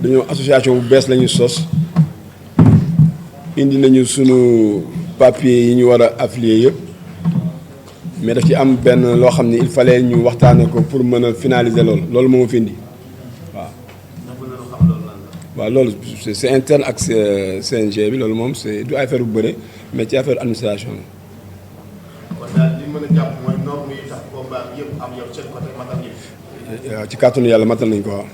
dañoo association bu bees la ñu sos indi nañu sunu papier yi ñu war a affilier yëpp mais daf ci am benn loo xam ni il fallait ñu waxtaane ko pour mën a finaliser loolu moo ma fi indi waaw. waaw loolu c'est interne ak CNG bi loolu moom c'est du affaire bu bëre mais ci affaire administration la. kon daal li mën a jàpp mooy norme yi tax combat bi yëpp am yow seen côté matal yëpp. waaw ci kàttanu yàlla matal nañ ko waaw.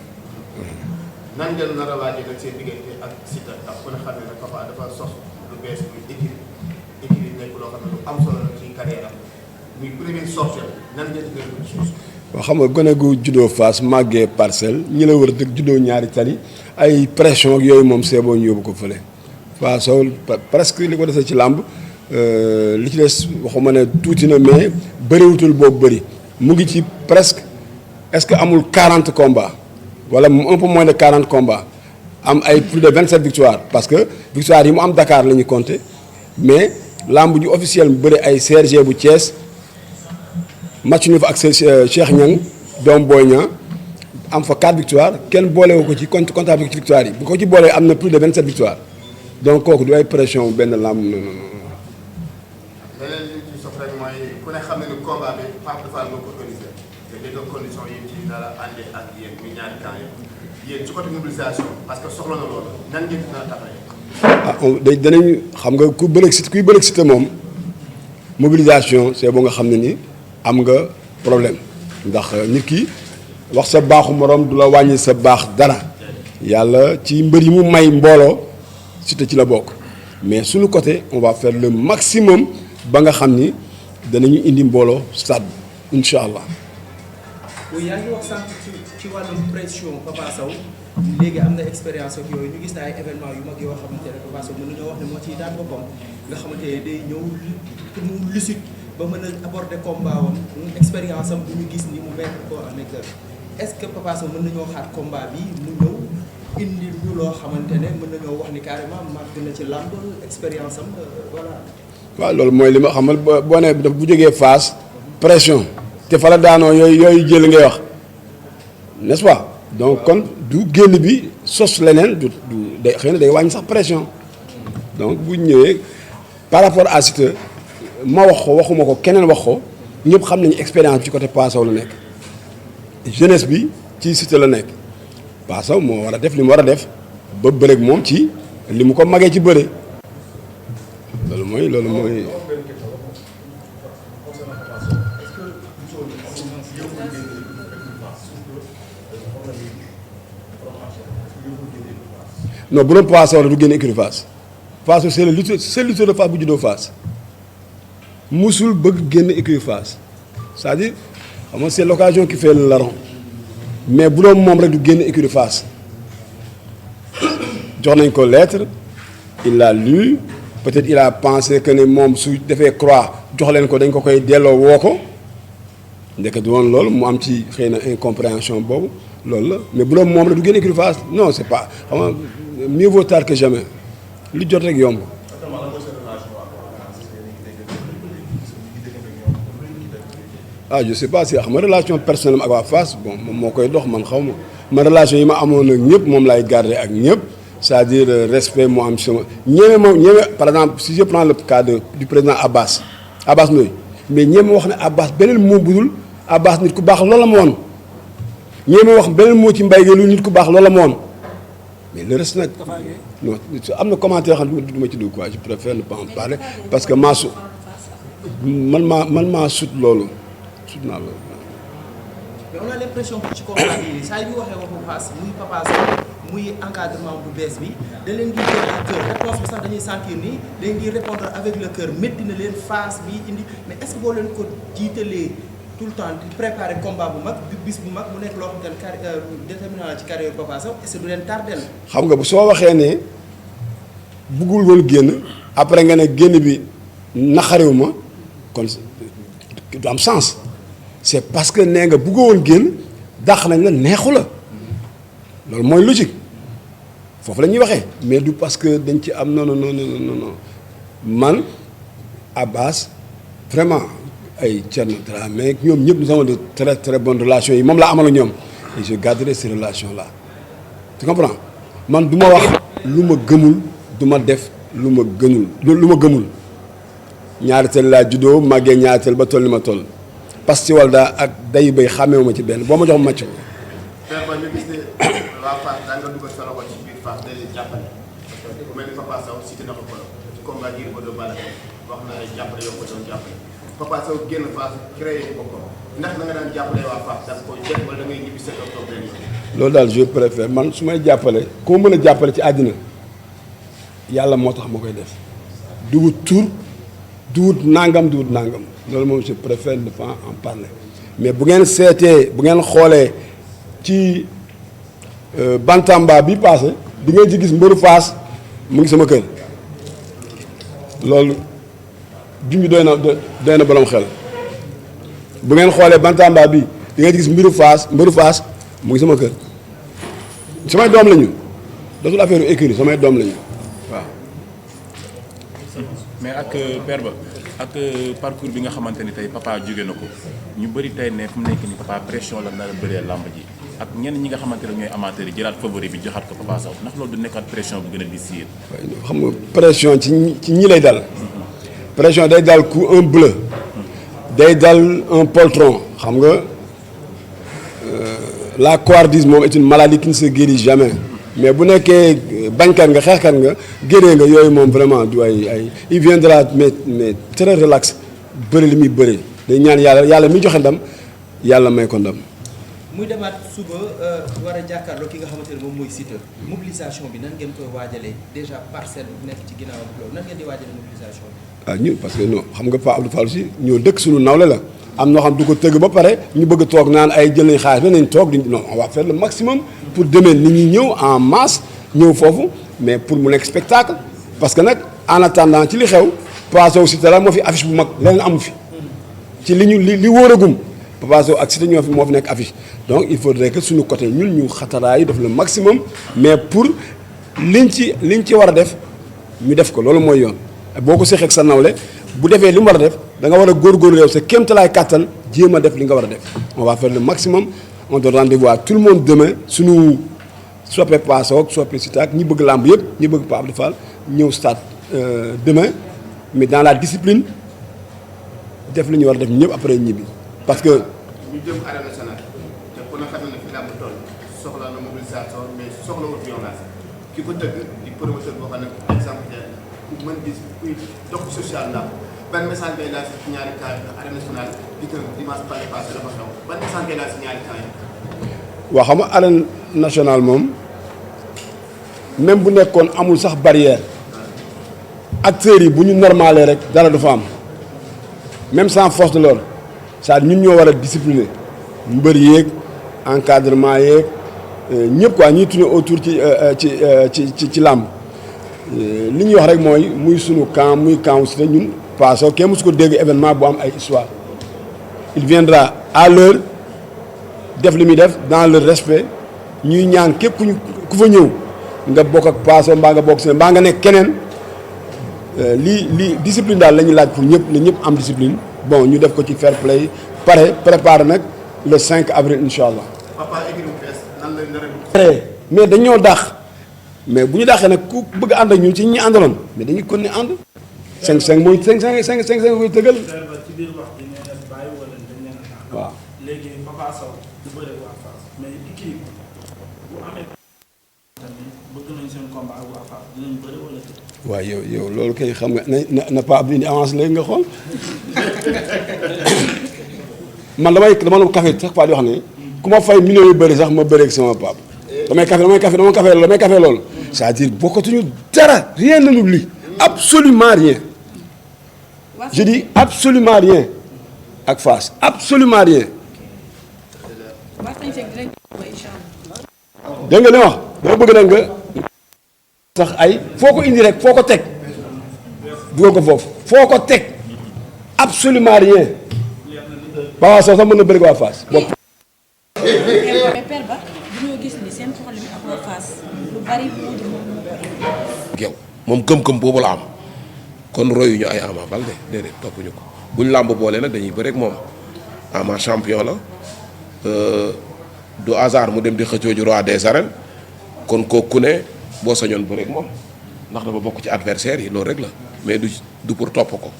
nan ngeen nar a waajal nag seen diggante ak Siteu ndax ku ne xam ne nag Papa dafa sos lu bees muy équipe nekk loo xam ne lu am solo la ci carrière am muy première sortie nan ngeen di gën a suus. waaw xam nga gone gu juddoo Fass màggee Parcelles ñi la wër dëkk juddoo ñaari tali ay pression ak yooyu moom seeboo ñu yóbbu ko fële waaw Sow presque li ko desee ci làmb li ci des waxuma ne tuuti na mais bëriwutul boobu bëri mu ngi ci presque est-ce que amul 40 combats wala un peu moins de 40 combats am ay plus de 27 victoires parce que victoire yi mu am Dakar la ñu compter mais làmb ju officiel mu bëri ay CRG bu Thiès match ñu fa ak Cheikh Niang doom Boy Niang am fa 4 victoires kenn boolewu ko ci comptable ci victoire yi bu ko ci boolee am na plus de 27 victoires donc kooku du ay pression benn làmb non. leneen li ci sof rek mooy ku ne xam ne ni combat bi Pape Fall moo ko organisé te dégg nga condition yi ci dara àndee ak yéen muy ñaari camp yéen ci côté mobilisation parce que soxla na loolu nan ngeen dina taxawee. danañ xam nga kuy bëreeg Siteu moom mobilisation c'est boo nga xam ne ni am nga problème ndax nit ki wax sa baaxu morom du la wàññi sa baax dara yàlla ci mbër yi mu may mbooloo Siteu ci la bokk mais suñu côté on va faire le maximum ba nga xam ni danañu indi mbooloo stade bi incha allah. oui yaa ngi wax sànq ci wàllum pression Papa Sow léegi am na expérience ak yooyu ñu gis na ay événements yu mag yoo xamante ne Papa Sow mën nañoo wax ne moo ciy daan boppam nga xamante ne day ñëw pour mu lucide ba mën a aborder combat wam expérience am bu ñu gis ni mu mettre ko en exergue est-ce que Papa Sow mën nañoo xaar combat bi mu ñëw indi ñu loo xamante ne mën nañoo wax ni carrément màgg na ci làmb expérience am voilà. waaw loolu mooy li ma xamal boo nee bu jógee Fass pression te fa la daanoo yooyu jël ngay wax n'est-ce pas donc kon du génn bi sos leneen du day xëy na day wàññi sax pression donc bu ñëwee par rapport à Siteu ma wax ko waxuma ko keneen wax ko ñëpp xam nañu expérience bi ci côté Papa Sow la nekk jeunesse bi ci Siteu la nekk Papa Sow moo war a def li mu war a def ba bëreeg moom ci li mu ko magee ci bëre loolu mooy. non bu doon Papa Sow la du génn écurie Fass Papa Sow c'est le lutteur de Fass bu juddoo Fass musul bëgg génn écurie Fass c'est-à-dire xam nga c'est l'occasion qui fait le larron mais bu doon moom rek du génn écurie Fass jox nañ ko lettre il l'a lu peut-être il a pensé que ne moom su defee croix jox leen ko dañ ko koy delloo woo ko ndeke du woon loolu mu am ci xëy na incompréhension boobu loolu la mais bu doon moom rek du génn écurie Fass non c'est pas xam nga mieux vaut tard que jamais li jot rek yomb. ah je sais pas si xam nga relation personnelle ak waa Fass bon moom moo koy dox man xaw ma relation yi ma amoon ak ñëpp moom laay garder ak ñëpp c'est-à-dire respect moo am sama ñeme par exemple si je prends le cas du président Abbas Ndoye mais ñeme wax ne Abbas beneen moo budul Abbas nit ku baax loolu la ma woon ñeme wax beneen moo ci mbay lu nit ku baax loolu la ma woon mais le reste nag non am na commentaire xam ne du ma ci dugg quoi je préfère ne pas en parler parce que maa sut man maa sut loolu. mais on a l'impression que ci combat yi saa yu waxee waxu Fass muy Papa Sow muy encadrement bu bees bi da leen di jël ak cœur réponse bi sax dañuy sentir ni da ngi répondre avec le cœur métti na leen Fass bi indi mais est-ce que boo leen ko jiitalee tout le temps di préparer combat bu mag bis bu mag mu nekk loo xam ne déterminant ci carrière Papa Sow est-ce que du leen tardel. xam nga bu soo waxee ne buggul woon génn après nga ne génn bi naxariw ma kon du am sens. c'est parce que nee nga bëggoo woon génn dàq nañ la neexu la loolu mooy logique foofu la ñuy waxee mais du parce que dañ ci am non man Abbas vraiment ay Thierno Dramé ñoom ñëpp nous avons de très très bonnes relations yi moom laa amal ak ñoom et je garderai ces relations là tu comprends man du ma wax lu ma gëmul du ma def lu ma gëmul ñaari teel laa juddoo màggee ñaari teel ba toll ni ma toll parce que Walda ak day bay xàmmeewu ma ci benn boo ma jox macc. père ba ñu gis ne waa Fass daa nga dugal sa loxo ci biir Fass day leen jàppale ku mel ni Papa Sow cité na ko ci combat Gris Bordeaux Balla Gaye wax na ay jàppale yoo ko doon jàppale Papa Sow génn Fass créé boppam ndax da nga daan jàppale waa Fass da nga koy jël wala da ngay ñibbi sa toog leen loolu daal je préfère man su may jàppale koo mën a jàppale ci àddina yàlla moo tax ma koy def du wut tur du wut nangam loolu moom je préfère ne pas en parler mais bu ngeen seetee bu ngeen xoolee ci Bantamba bi passé di ngeen ci gis mbëru Fass mu ngi sama kër loolu junj doy na borom xel bu ngeen xoolee Bantamba bi di ngeen ci gis mbëru Fass mu ngi sama kër samay doom lañu dootul affaire écurie samay doom lañu waaw. mais ak père ba ak parcours bi nga xamante ni tey papa jóge na ko ñu bëri tey ne fu mu nekk ni papa pression la nar a bëree làmb ji ak ñenn ñi nga xamante ne ñooy amateurs yi jëlaat favori bi joxaat ko Papa Sow ndax loolu du nekkaat pression bu gën a di siir. xam nga pression ci ñi lay dal. pression day dal ku un bleu. day dal un poltron xam nga la couardise moom est une maladie qui ne se guérit jamais mais bu nekkee bañkat nga xeexkat nga guéree nga yooyu moom vraiment du ay il viendra mais très relax bëri li muy bëri day ñaan yàlla mi joxe ndam yàlla may ko ndam. muy demaat suba war a jàkkaarloo ki nga xamante ne moom mooy Siteu mobilisation bi nan ngeen koy waajalee déjà parcelle bu nekk ci ginnaaw ak loolu nan ngeen di waajalee mobilisation bi. ah ñun parce que non xam nga Pape Abdou Fall si ñoo dëkk suñu nawle la am noo xam du ko tëgg ba pare ñu bëgg toog naan ay jël nañ xaalis ba nañ toog non on va faire le maximum pour demain nit ñi ñëw en masse ñëw foofu mais pour mu nekk spectacle parce que nag en attendant ci li xew Papa Sow Siteu la moo fi affiche bu mag leneen amu fi ci li wóoragum. Papa Sow ak Siteu ñoo fi moo fi nekk affiche donc il faudrait que suñu côté ñun ñu xataraayu def le maximum mais pour liñ ci war a def ñu def ko loolu mooy yoon boo ko séqee ak sa nawle bu defee li mu war a def da nga war a góorgóorlu yow sa kéemtalaay kàttan jéem a def li nga war a def on va faire le maximum on donne rendez-vous à tout le monde demain suñu soppe Papa Sow ak soppe Siteu ak ñi bëgg làmb yëpp ñi bëgg Pape Abdou Fall ñëw stade demain mais dans la discipline def li ñu war a def ñëpp après ñibbi parce que. ñu jëm arène nationale te ku ne xam ne fi làmb toll soxla na mobilisation mais soxlawul violence ki ko tëgg di promoteur boo xam ne exemple ku mën gis kuy dox social la ban message ngay laaj si ñaari cas yi arène nationale di ko dimanche passé dafa xew ban message ngay laaj si ñaari cas yi. waaw xam nga arène nationale moom même bu nekkoon amul sax barrière acteurs yi bu ñu normalé rek dara du fa am même sans force de l'ordre c'est-à-dire ñun ñoo war a discipliner mbër yeeg encadrement yeeg ñëpp quoi ñuy tourner autour ci làmb li ñuy wax rek mooy muy sunu camp muy camp Siteu ñun Papa Sow kenn mësu ko dégg événement bu am ay histoire il viendra à l'heure def li muy def dans le respect ñuy ñaan képp ku fa ñëw nga bokk ak Papa Sow mbaa nga bokk si mbaa nga nekk keneen lii discipline daal la ñuy laaj pour ñëpp ne ñëpp am discipline bon ñu def ko ci fair play préparer nag le 5 avril incha allah. papa équipe bu bees nan la nar a. mais dañoo dàq mais bu ñu dàqee nag ku bëgg ànd ak ñun ci ñi àndaloon mais dañuy kon ne ànd. 5-5 mooy 5-5 koy tëggal. ci biir wax bi nee na bàyyi wala dañ leen a. waaw léegi Papa Sow du bëre waa Fass mais équipe bu amee tamit bëgg nañ seen combat ak waa Fass dinañ bëre wala tëdd. waaw yow loolu kay xam nga na Pape bi indi avance léegi nga xool man dama café sax Pape di wax ne ku ma fay millions yu bëri sax ma bëreeg sama Pape damay café loolu c'est-à-dire bokkatuñu dara rien ne nous lie absolument rien je dis absolument rien ak Fass absolument rien dégg nga li wax dama bëgg nag nga sax ay foo ko indi rek foo ko teg dugal ko foofu foo ko teg absolument rien Papa Sow sax mën na bëri waa Fass bopp. mais Père Ba dañoo gis ni seen problème ak waa Fass lu bari yow moom gëm-gëm boobu la am kon royuñu ay Ama Baldé déedéet toppuñu ko buñ làmb boole nag dañuy bëri ak moom Ama champion la du hasard mu dem di xëccoo ji roi des arènes kon kooku ne. boo sañoon bëreeg moom ndax dafa bokk ci adversaire yi loolu rek la mais du pour topp ko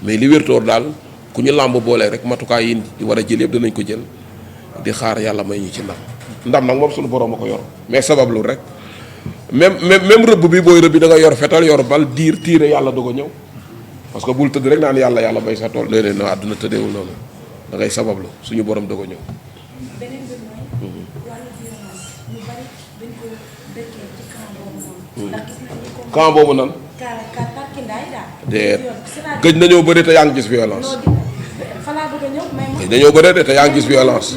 mais li wértoor daal ku ñu làmb boolee rek matukaay yi war a jël yëpp danañ ko jël di xaar yàlla may ñu ci ndam nag moom suñu borom a ko yor mais sabablu rek même rëbb bi booy rëbb da nga yor fetal yor bal tiire yàlla doog a ñëw parce que bul tëdd rek naan yàlla bay sa tool déedéet no àdduna tëddeewul noonu da ngay sabablu suñu borom doog a ñëw. beneen bi mooy wàllu violence ñu bari dañ ko dëkkee ci camp boobu noonu. ndax gis nañu comme camp boobu nan. Tarkindaay daal. gëj nañoo bëri te yaa ngi gis violence. fa laa bëgg a ñëw may ma. gëj nañoo bëri de te yaa ngi gis violence.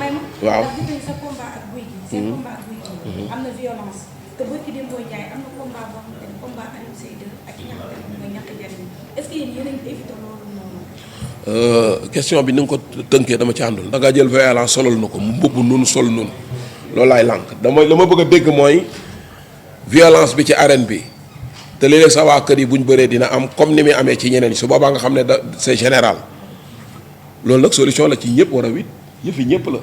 waaw ndax gis nañu sa combat ak Gouye Gui. seen combat ak Gouye Gui. am na violence te barki dem booy jaay am na combat boo xamante ne combat Alioune Seye 2 ak ñax mooy ñàkk jariñ est-ce que yéen yéen a ngi éviter loolu noonu. question bi ni nga ko tënkee dama ci àndul da nga jël violence solal na ko mu mbubb nun sol nun loolu laay lànk la ma bëgg a dégg mooy violence bi ci arène bi te léeg-léeg sa waa kër yi bu ñu bëree dina am comme ni muy amee ci ñeneen su boobaa nga xam ne c'est général loolu nag solution la ci ñëpp war a wit yëfi ñëpp la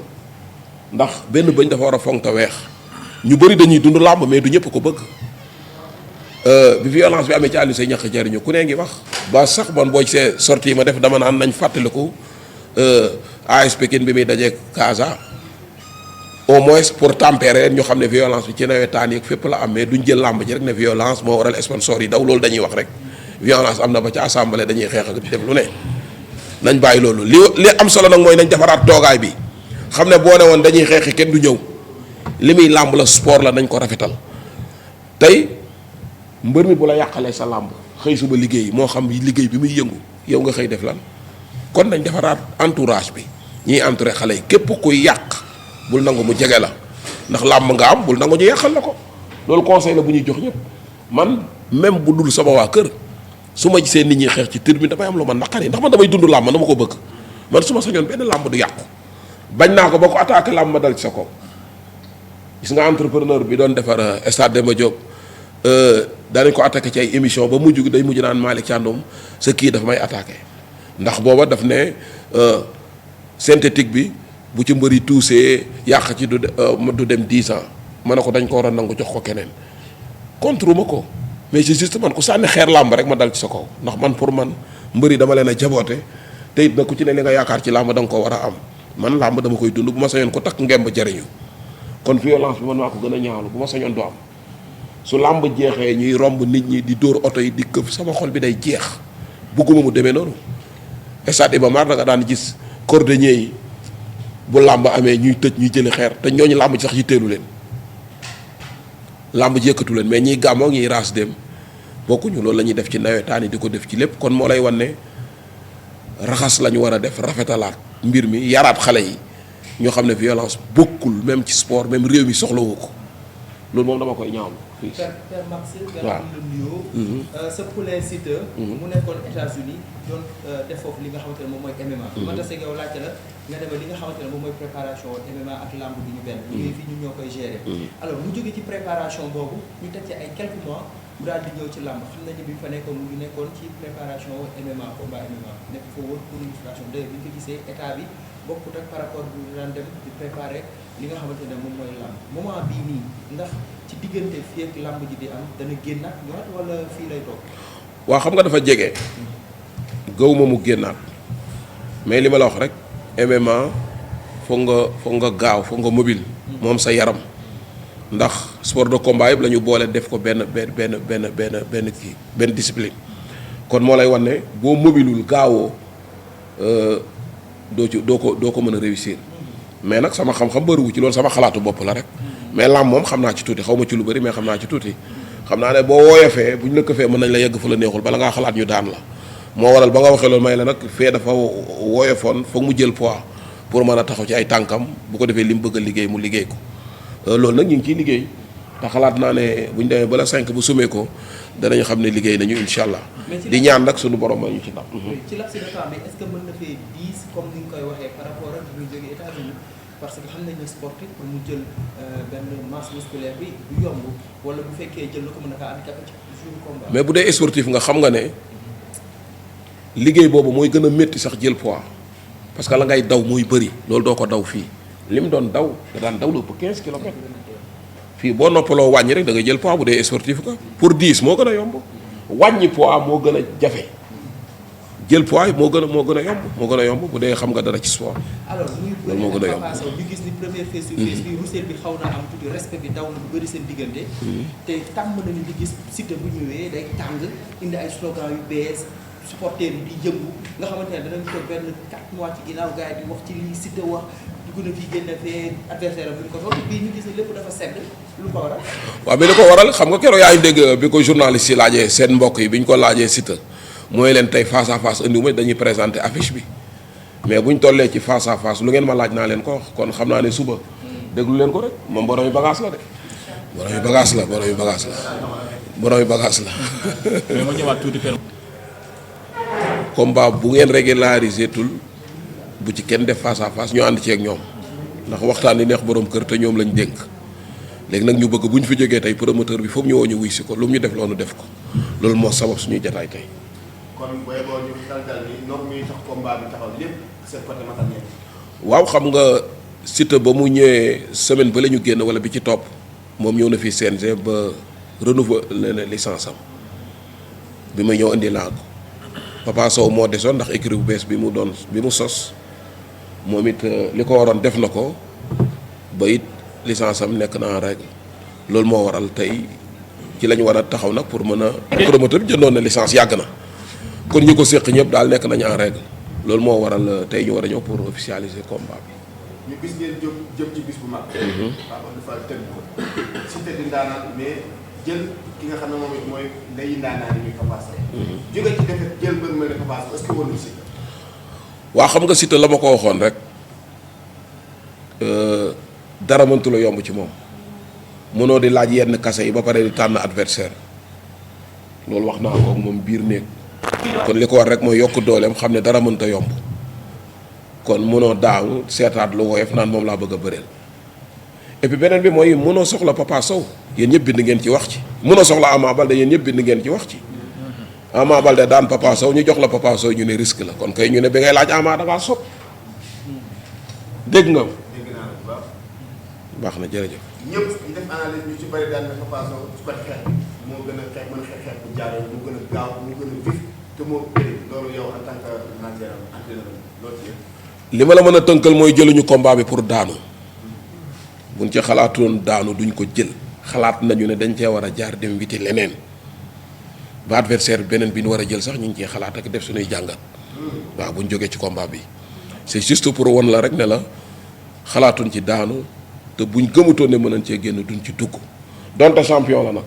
ndax benn bëñ dafa war a fonk te weex ñu bëri dañuy dund làmb mais du ñëpp ko bëgg bi violence bi amee ci Alioune Seye ñàkk jariñu ku ne ngi wax ba sax man boo see sortie yi ma def dama naan nañ fàttaliku AS Pikine bi muy dajee Casa au moins pour tempérer ñu xam ne violence bi ci nawetaan yi fépp la am mais duñ jël làmb ji rek ne violence moo waral sponsor yi daw loolu dañuy wax rek violence am na ba ci assemblée dañuy xeex ak def lu ne nañ bàyyi loolu li am solo nag mooy nañ defaraat toogaay bi xam ne boo ne woon dañuy xeexi kenn du ñëw li muy làmb la sport la nañ ko rafetal tey mbër mi bu la yàqalee sa làmb xëy suba liggéey moo xam liggéey bi muy yëngu yow nga xëy def lan kon nañ defaraat entourage bi ñiy entouré xale yi képp kuy yàq bul nangu mu jege la ndax làmb nga am bul nangu ñu yàqal la ko loolu conseil la bu ñuy jox ñëpp man même bu dul sama waa kër su ma gisee nit ñi xeex ci tribune damay am lu ma naqari ndax man damay dund làmb dama ko bëgg man su ma sañoon benn làmb du yàqu bañ naa ko ba ko attaqué làmb ma dal ci sa kaw gis nga entrepreneur bi doon defar stade Demba Diop daanañ ko attaqué ci ay émission ba mujj day mujj naan Malick Thiandoum sa kii dafa may attaqué ndax booba daf ne synthétique bi bu ci mbëri tuusee yàq ci du dem 10 ans ma ne ko dañ ko war a nangu jox ko keneen contre ma ko mais c'est juste man ku sànni xeer làmb rek ma dal ci sa kaw ndax man pour man mbëri dama leen a jaboote te it nag ku ci ne li nga yaakaar ci làmb da nga ko war a am man làmb dama koy dund bu ma sañoon ko takk ngemb jariñu kon violence bi man maa ko gën a ñaawlu bu ma sañoon du am su làmb jeexee ñuy romb nit ñi di dóor oto yi di këf sama xol bi day jeex bugguma mu demee noonu stade Iba Mar da nga daan gis cordonnier yi bu làmb amee ñuy tëj ñuy jëli xeer te ñooñu làmb ci sax yitteelu leen làmb ji yëkkatu leen mais ñiy gàmmoo ñiy raas dem bokkuñu loolu la ñuy def ci nawetaan yi di ko def ci lépp kon moo lay wan ne raxas la ñu war a def rafetalaat mbir mi yaraat xale yi ñoo xam ne violence bokkul même ci sport même réew mi soxlawu ko loolu moom dama koy ñaawlu. Père Max. waaw la nuyoo. sa poulain Siteu. mu nekkoon États-Unis doon def foofu li nga xamante ne moom mooy MMA. ma tase yow laajte la nga demee li nga xamante ne moom mooy préparation MMA ak lamb bi ñu benn. liggéey fii ñun ñoo koy gérer. alors mu jógee ci préparation boobu ñu teg ci ay quelques mois mu daal di ñëw ci lamb xam nañu bi ñu fa nekkoon mu ngi nekkoon ci préparation MMA combat MMA nekk foo woon pour illustration d'ailleurs bi ñu ko gisee état bi bokkut ak par rapport bu ñu daan dem di préparer li nga xamante ne moom mooy lamb moment bii nii ndax ci diggante fii ak lamb ji di am dana génnaat ñëwaat wala fii lay toog. waaw xam nga dafa jege gaw ma mu génnaat mais li ma la wax rek MMA foog nga gaaw foog nga mobile. moom sa yaram ndax sport de combat yëpp la ñu boole def ko benn kii benn discipline kon moo lay wan ne boo mobilul gaawoo doo ko mën a réussir mais nag sama xam-xam bëriwu ci loolu sama xalaatu bopp la rek mais lamb moom xam naa ci tuuti xaw ma ci lu bëri mais xam naa ci tuuti xam naa ne boo wooyofee bu ñu la këfee mën nañ la yegg fu la neexul bala ngaa xalaat ñu daan la moo waral ba nga waxee loolu may la nag fee dafa wooyofoon foog mu jël poids pour mën a taxaw ci ay tànkam bu ko defee li mu bëgg a liggéey mu liggéey ko loolu nag ñu ngi ciy liggéey te xalaat naa ne bu ñu demee ba la 5 bu sumee ko danañu xam ne liggéey nañu incha allah di ñaan nag suñu borom ma ñu ci ndam. ci laps de temps bi est-ce que mën na fee 10 comme ni nga koy waxee par rapport ak ñu jógee États-Unis parce que xam nañ ne sportif pour mu jël benn masse musculaire bi du yomb wala bu fekkee jël na ko mën na kaa handicapé ci jour combat. mais bu dee sportif nga xam nga ne liggéey boobu mooy gën a métti sax jël poids parce que la ngay daw mooy bëri loolu doo ko daw fii li mu doon daw da daan daw lu ëpp 15 kilomètres fii boo noppaloo wàññi rek da nga jël poids bu dee sportif ko pour 10 moo gën a yomb wàññi poids moo gën a jafe jël poids moo gën a yomb bu dee xam nga dara ci sport. alors loolu moo gën a yomb Papa Sow ñu gis ni première face to face bi Roussel bi xaw na am tuuti respect bi daw na bu bëri seen diggante. te tàmm nañu di gis Siteu bu ñëwee day tàng indi ay slogan yu bees supporter yi di yëngu nga xamante ne danañ toog benn 4 mois ci ginnaaw gars yi di wax ci lii Siteu wax dugg na fii génn fee adversaire am bu ñu ko toog bii ñu gis ne lépp dafa sedd lu ko waral. waaw mais li ko waral xam nga keroog yaa ngi dégg bi ko journaliste yi laajee seen mbokk yi bi ñu ko laajee Siteu mooy leen tey face à face andiwuma dañuy présenter affiche bi mais bu ñu tollee ci face à face lu ngeen ma laaj naa leen ko wax kon xam naa ne suba déglu leen ko rek moom borom yi bagage la de. borom yi bagage la. mais ma ñëwaat tuuti kenn. combat bu ngeen régulariser tul bu ci kenn def face à face ñu ànd ci ak ñoom ndax waxtaan yi neex borom kër te ñoom lañ dénk léegi nag ñu bëgg bu ñu fi jógee tey promoteur bi foofu ñu woo ñu wuy si ko lu mu ñu def loolu def ko loolu moo sabab suñuy jataay tey. kon booy boo ñu dal ni norme yi tax combat bi taxaw lépp seen côté matériel. waaw xam nga Siteu ba mu ñëwee semaine ba la ñu génn wala bi ci topp moom ñëw na fi CNG ba renouveler licence am bi ma ñëw indi laa ko Papa Sow moo desoon ndax écurie bu bees bi mu sos moom it li ko waroon def na ko ba it licence am nekk na en règle loolu moo waral tey ci la ñu war a taxaw nag pour mën a promoteur bi jëndoon na licence yàgg na kon ñi ko séq ñëpp daal nekk nañu en règle loolu moo waral tey ñu war a ñëw pour officialiser combat bi. ñu gis ngeen jëm ci bis bu mag. waaw dafa tënk ko Siteu di ndaanaan mais jël ki nga xam ne moom it mooy ndeyu ndaanaan yi muy Papa Sow. jóge ci defet jël mbër mel ne Papa Sow est-ce que wóorul Siteu. waa xam nga Siteu la ma ko waxoon rek dara mëntu la yomb ci moom mënoo di laaj yenn kase yi ba pare di tànn adversaire loolu wax naa ko moom biir néeg kon li ko war rek mooy yokk dooleem xam ne dara mënta yomb kon mënoo daaw seetaat lu woyof naan moom laa bëgg a bëreel et puis beneen bi mooy mënoo soxla Papa Sow yéen ñëpp bind ngeen ci wax ci mënoo soxla Ama Baldé yéen ñëpp bind ngeen ci wax ci Ama Baldé daan Papa Sow ñu jox la Papa Sow ñu ne risque la kon kay ñu ne bi ngay laaj Ama da ngaa sob dégg nga dégg naa la bu baax. baax na jërëjëf. ñëpp ñu def analyse ñu ci bëri daan na Papa Sow su ko xeex moo gën a xeex mën a xeex bu jaaree moo gën a gaaw moo gën a vif te moo bëri loolu yow en tant que manager entraîneur loolu ci li ma la mën a tënkal mooy jëluñu combat bi pour daanu buñ ci xalaatoon daanu duñ ko jël xalaat nañu ne dañ cee war a jaar dem witi leneen ba adversaire beneen bi ñu war a jël sax ñu ngi ciy xalaat ak def suñuy jàngat waaw buñ jógee ci combat bi c'est juste pour won la rek ne la xalaatuñ ci daanu te buñ gëmutoon ne mën nañ cee génn duñ ci dugg donte champion la nag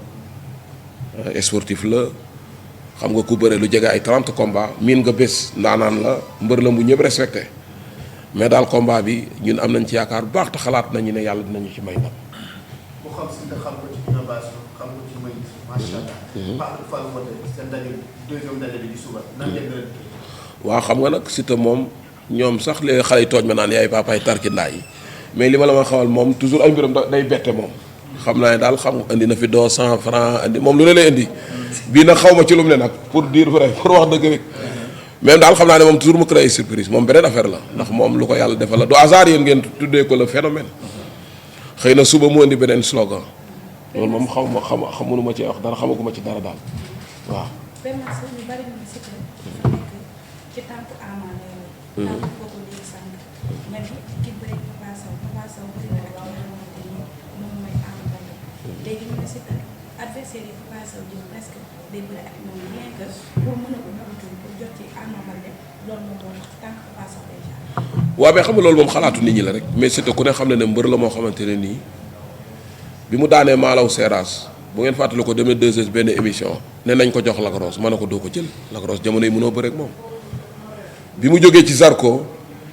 sportif la xam nga ku bëre lu jege ay 30 combats miin nga bés ndaanaan la mbër la mu ñëpp respecté mais daal combat bi ñun am nañ ci yaakaar bu baax te xalaat nañu ne yàlla dinañu ci may ndam. ku xam si nga xam ko ci innovation xam ko ci may macha allah. Pape Fall Mbote seen ndaje deuxième ndaje bi di suba nan ngeen leen waaw xam nga nag Siteu moom ñoom sax léegi xale yi tooñ ma naan yaay papaay tarkindaa yi mais li ma la ma xawal moom toujours ay mbiram day bette moom xam naa ne daal xam indi na fi 200 francs indi moom lu ne lay indi bii nag xaw ma ci lu mu ne nag pour dire vrai pour wax dëgg rek même daal xam naa ne moom toujours mu créé surprise moom beneen affaire la ndax moom lu ko yàlla defal la du hasard yéen ngeen tuddee ko le phénomène xëy na suba mu indi beneen slogan loolu moom xamunu ma ci wax dara xamaguma ci dara daal waaw. vraiment sax ñu bari ñu Siteu dafa nekk ci tànk Ama la yor. tànk boobu léegi sànq nga ni ki bëri Papa Sow bëri na ak ki nga xamante ni moom mooy Ama Baldé léegi ñu ne Siteu adversaire yi Papa Sow jël presque day bëri ak ñoom rien que pour mën a ubbi pour jot ci Ama Baldé loolu moom moo tax tànk Papa Sow déjà. waaw mais xam nga loolu moom xalaatu nit ñi la rek mais Siteu ku ne xam ne mbër la moo xamante ne nii bi mu daanee Malaw Seras bu ngeen fàttali ko demee 2S benn émission ne nañ ko jox Lac Rose ma ne ko doo ko jël Lac Rose jamono yi mënoo bëre ak moom bi mu jógee ci Zarko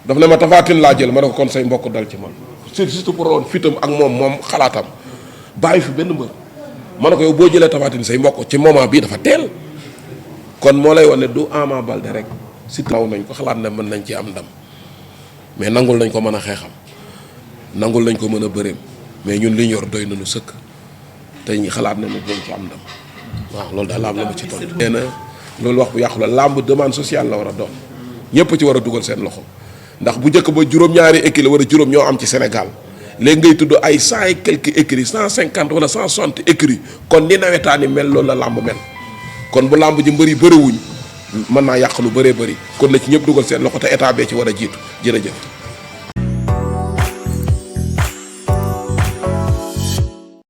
daf ne ma Tapha Tine laa jël ma ne ko kon say mbokk dal ci man c'est juste pour woon fitam ak moom xalaatam bàyyi fi benn mbër ma ne ko yow boo jëlee Tapha Tine say mbokk ci moment bii dafa teel kon moo lay wane ne du Ama Baldé rek Siteu naw nañ ko xalaat ne mën nañ ci am ndam mais nangul nañ ko mën a xeexam nangul nañ ko mën a bëreem mais ñun li ñu yor doy nañu sëkk te ñu xalaat na ne dinañ ci am ndam waaw loolu daal laam la ma ci toll. nee na loolu wax bu yàqu la làmb demande sociale la war a doon ñëpp ci war a dugal seen loxo ndax bu njëkk ba juróom-ñaari équipe la war a juróom ñoo am ci Sénégal léegi ngay tudd ay 100 et quelques écrits 150 wala 160 écrits kon ni nawetaani mel loolu la làmb mel kon bu làmb ji mbëri bëriwuñ mën naa yàq lu bëree bëri kon la ci ñëpp dugal seen loxo te état bee ci war a jiitu jërëjëf.